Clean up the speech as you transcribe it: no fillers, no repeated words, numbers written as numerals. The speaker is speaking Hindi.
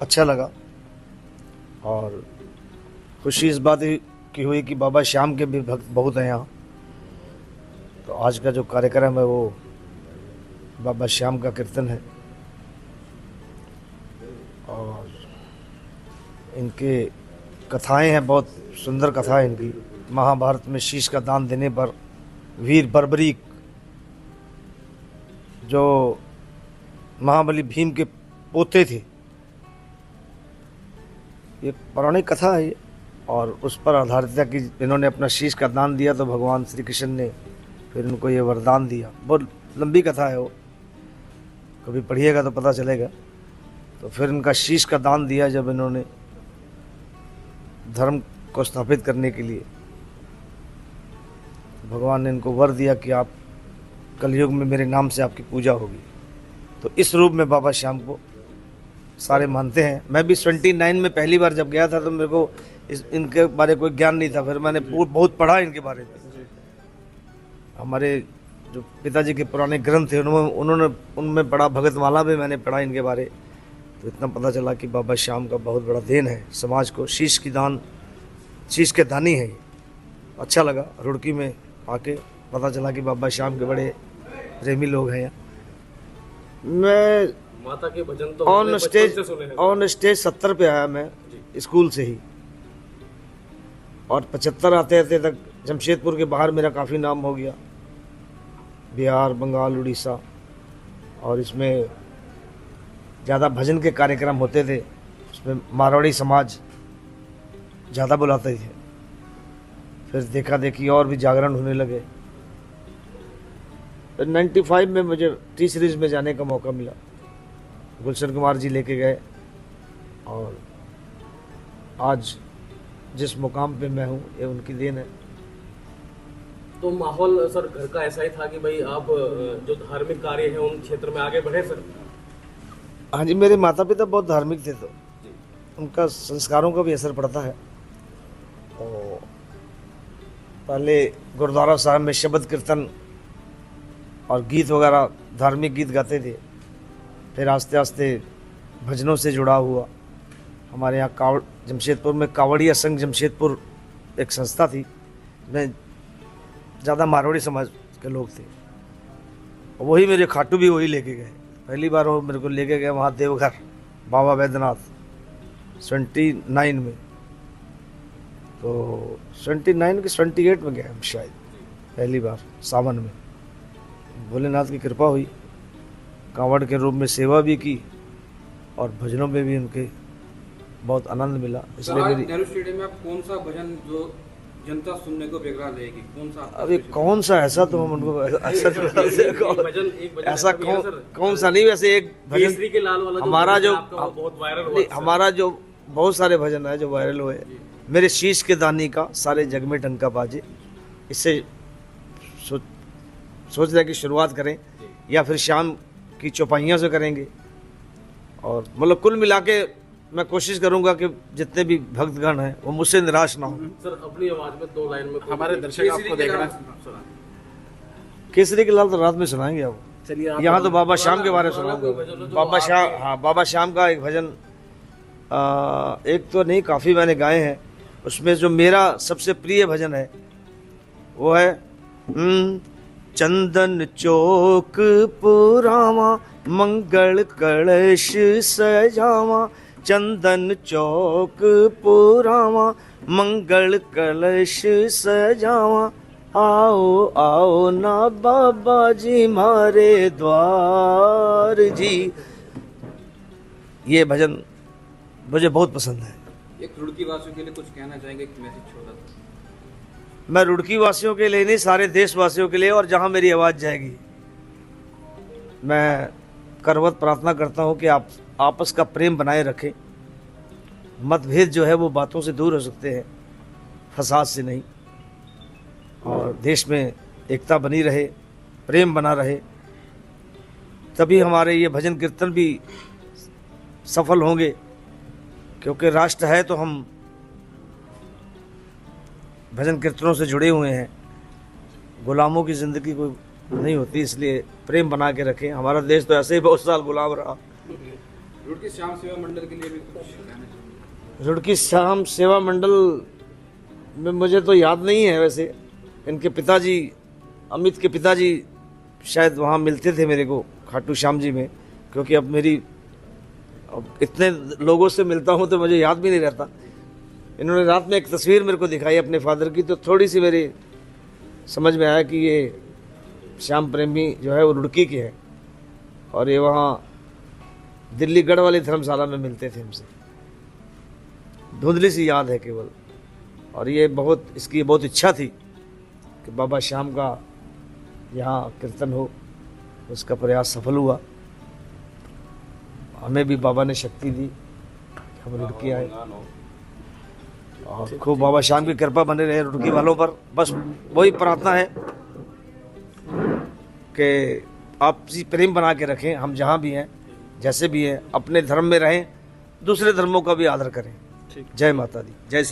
अच्छा लगा। और खुशी इस बात की हुई कि बाबा श्याम के भी भक्त बहुत हैं यहाँ। तो आज का जो कार्यक्रम है वो बाबा श्याम का कीर्तन है। और इनके कथाएं हैं, बहुत सुंदर कथा है इनकी। महाभारत में शीश का दान देने पर वीर बर्बरीक, जो महाबली भीम के पोते थे, ये पौराणिक कथा है ये। और उस पर आधारित है कि इन्होंने अपना शीश का दान दिया तो भगवान श्री कृष्ण ने फिर उनको ये वरदान दिया। बहुत लंबी कथा है वो, कभी पढ़िएगा तो पता चलेगा। तो फिर इनका शीश का दान दिया जब इन्होंने धर्म को स्थापित करने के लिए, भगवान ने इनको वर दिया कि आप कलयुग में मेरे नाम से आपकी पूजा होगी। तो इस रूप में बाबा श्याम को सारे मानते हैं। मैं भी 29 में पहली बार जब गया था तो मेरे को इनके बारे कोई ज्ञान नहीं था। फिर मैंने बहुत पढ़ा इनके बारे में। हमारे जो पिताजी के पुराने ग्रंथ थे उनमें पढ़ा, भगतमाला में मैंने पढ़ा इनके बारे। तो इतना पता चला कि बाबा श्याम का बहुत बड़ा देन है समाज को। शीश के दानी है ये। अच्छा लगा रुड़की में आके पता चला कि बाबा श्याम के बड़े प्रेमी लोग हैं यहाँ। मैं माता के भजन तो ऑन स्टेज 70 पे आया मैं स्कूल से ही। और 75 आते आते तक जमशेदपुर के बाहर मेरा काफ़ी नाम हो गया, बिहार, बंगाल, उड़ीसा। और इसमें ज़्यादा भजन के कार्यक्रम होते थे, उसमें मारवाड़ी समाज ज़्यादा बुलाते थे। फिर देखा देखी और भी जागरण होने लगे। फिर 95 में मुझे टी सीरीज़ में जाने का मौका मिला। गुलशन कुमार जी लेके गए और आज जिस मुकाम पे मैं हूँ ये उनकी देन है। तो माहौल सर घर का ऐसा ही था कि भाई आप जो धार्मिक कार्य है उन क्षेत्र में आगे बढ़े सर? हाँ जी, मेरे माता पिता बहुत धार्मिक थे तो उनका संस्कारों का भी असर पड़ता है। और पहले गुरुद्वारा साहब में शब्द कीर्तन और गीत वगैरह, धार्मिक गीत गाते थे। फिर आस्ते आस्ते भजनों से जुड़ा हुआ। हमारे यहाँ जमशेदपुर में कावड़िया संघ जमशेदपुर एक संस्था थी, जिसमें ज़्यादा मारवाड़ी समाज के लोग थे। और वही मेरे खाटू भी वही लेके गए। पहली बार वो मेरे को लेके गए वहाँ देवघर, बाबा बैद्यनाथ 29 में। तो 29 के 28 में गए हम शायद पहली बार सावन में। भोलेनाथ की कृपा हुई, कांवड़ के रूप में सेवा भी की और भजनों में भी उनके बहुत आनंद मिला। इसलिए मेरी नेहरू स्टेडियम में आप कौन सा भजन जो जनता सुनने को बेकरार रहेगी, कौन सा? अभी कौन सा ऐसा तो हम उनको ऐसा कौन सा नहीं। वैसे एक भजन केसरी के लाल वाला हमारा जो बहुत वायरल हुआ, हमारा जो बहुत सारे भजन है जो वायरल हुए। मेरे शीश के दानी का सारे जग में टंका बाजे, इससे सोच रहे कि शुरुआत करें या फिर शाम की चौपाइयों से करेंगे। और मतलब कुल मिला के मैं कोशिश करूंगा कि जितने भी भक्तगण हैं वो मुझसे निराश ना हो। सर अपनी आवाज में 2 लाइन में हमारे दर्शक आपको देख रहे हैं। केसरी के लाल तो रात में सुनाएंगे आप। चलिए यहाँ तो बाबा श्याम के बारे में सुनाऊंगा। बाबा श्याम का एक भजन, एक तो नहीं काफ़ी मैंने गाए हैं। उसमें जो मेरा सबसे प्रिय भजन है वो है चंदन चौक पुरावा मंगल कलश सजावा, चंदन चौक पुरावा मंगल कलश सजावा, आओ आओ ना बाबा जी मारे द्वार जी। ये भजन मुझे बहुत पसंद है। एक रुड़की वासियों के लिए कुछ कहना चाहेंगे, एक मैसेज छोटा सा? मैं रुड़की वासियों के लिए नहीं, सारे देशवासियों के लिए। और जहां मेरी आवाज़ जाएगी मैं करवत प्रार्थना करता हूं कि आप आपस का प्रेम बनाए रखें। मतभेद जो है वो बातों से दूर हो सकते हैं, फसाद से नहीं। और देश में एकता बनी रहे, प्रेम बना रहे, तभी हमारे ये भजन कीर्तन भी सफल होंगे। क्योंकि राष्ट्र है तो हम भजन कीर्तनों से जुड़े हुए हैं। गुलामों की ज़िंदगी कोई नहीं होती, इसलिए प्रेम बना के रखें। हमारा देश तो ऐसे ही बहुत साल गुलाम रहा। रुड़की श्याम सेवा मंडल के लिए भी कुछ कहना चाहिए? रुड़की श्याम सेवा मंडल में मुझे तो याद नहीं है वैसे। इनके पिताजी, अमित के पिताजी शायद वहाँ मिलते थे मेरे को खाटू श्याम जी में, क्योंकि अब इतने लोगों से मिलता हूँ तो मुझे याद भी नहीं रहता। इन्होंने रात में एक तस्वीर मेरे को दिखाई अपने फादर की, तो थोड़ी सी मेरी समझ में आया कि ये श्याम प्रेमी जो है वो रुड़की के हैं और ये वहाँ दिल्ली गढ़ वाली धर्मशाला में मिलते थे हमसे। धुंधली सी याद है केवल। और ये इसकी बहुत इच्छा थी कि बाबा श्याम का यहाँ कीर्तन हो, उसका प्रयास सफल हुआ। हमें भी बाबा ने शक्ति दी कि हम रुड़की आए और खूब बाबा श्याम की कृपा बने रहे रुड़की वालों पर। बस वही प्रार्थना है कि आपसी प्रेम बना के रखें, हम जहाँ भी हैं, जैसे भी हैं, अपने धर्म में रहें, दूसरे धर्मों का भी आदर करें। जय माता दी, जय